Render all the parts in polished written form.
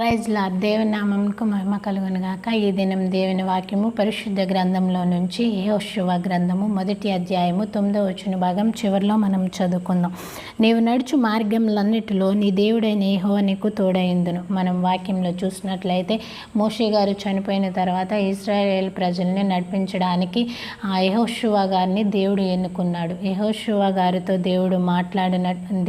Praise lord. దేవుని నామమునకు మహిమ కలుగును గాక. ఈ దినం దేవుని వాక్యము పరిశుద్ధ గ్రంథంలో నుంచి యెహోషువ గ్రంథము 1వ అధ్యాయము 9వ వచన భాగం చివరిలో మనం చదువుకుందాం. నీవు నడుచు మార్గములన్నిటిలో నీ దేవుడైన యెహోవా నీకు తోడైందును. మనం వాక్యంలో చూసినట్లయితే మోషే గారు చనిపోయిన తర్వాత ఇశ్రాయేల్ ప్రజల్ని నడిపించడానికి ఆ యెహోషువ గారిని దేవుడు ఎన్నుకున్నాడు. యెహోషువ గారితో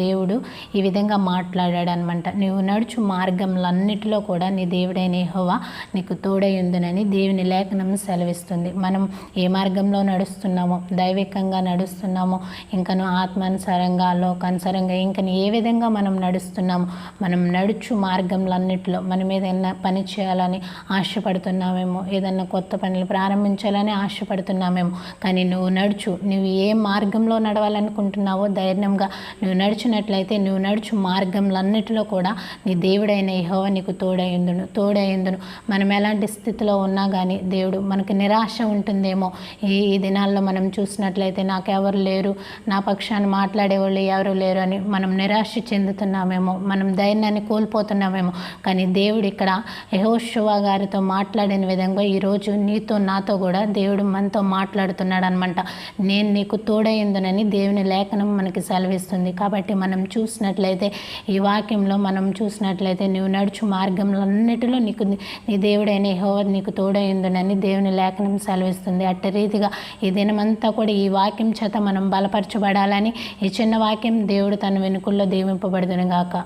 దేవుడు ఈ విధంగా మాట్లాడాడు అనమాట. నీవు నడుచు మార్గములన్నిటిలో కూడా నీ దేవుడైన యెహోవా నీకు తోడై ఉందునని దేవుని లేఖనం సెలవిస్తుంది. మనం ఏ మార్గంలో నడుస్తున్నామో, దైవికంగా నడుస్తున్నామో, ఇంకను ఆత్మానుసారంగా లోకానుసారంగా ఇంకను ఏ విధంగా మనం నడుస్తున్నామో, మనం నడుచు మార్గములన్నిటిలో మనం ఏదైనా పని చేయాలని ఆశపడుతున్నామేమో, ఏదైనా కొత్త పనులు ప్రారంభించాలని ఆశపడుతున్నామేమో, కానీ నువ్వు ఏ మార్గంలో నడవాలనుకుంటున్నావో ధైర్యంగా నువ్వు నడిచినట్లయితే నువ్వు నడుచు మార్గములన్నిటిలో కూడా నీ దేవుడైన యెహోవా నీకు తోడైందును. మనం ఎలాంటి స్థితిలో ఉన్నా కానీ దేవుడు మనకి నిరాశ ఉంటుందేమో. ఈ దినాల్లో మనం చూసినట్లయితే నాకెవరు లేరు, నా పక్షాన్ని మాట్లాడేవాళ్ళు ఎవరు లేరు అని మనం నిరాశ చెందుతున్నామేమో, మనం ధైర్యాన్ని కోల్పోతున్నామేమో. కానీ దేవుడు ఇక్కడ యెహోషువ గారితో మాట్లాడిన విధంగా ఈరోజు నీతో నాతో కూడా దేవుడు మనతో మాట్లాడుతున్నాడు అనమాట. నేను నీకు తోడైందునని దేవుని లేఖనం మనకి సెలవిస్తుంది. కాబట్టి మనం చూసినట్లయితే ఈ వాక్యంలో మనం చూసినట్లయితే నువ్వు నడుచు మార్గంలన్నిటిలో నీ దేవుడైన యెహోవా నీకు తోడైందునని దేవుని లేఖనం సెలవిస్తుంది. అట్టి రీతిగా ఈ దినమంతా కూడా ఈ వాక్యం చేత మనం బలపరచబడాలని ఈ చిన్న వాక్యం దేవుడు తన వెనుకల్లో దీవింపబడుదును గాక.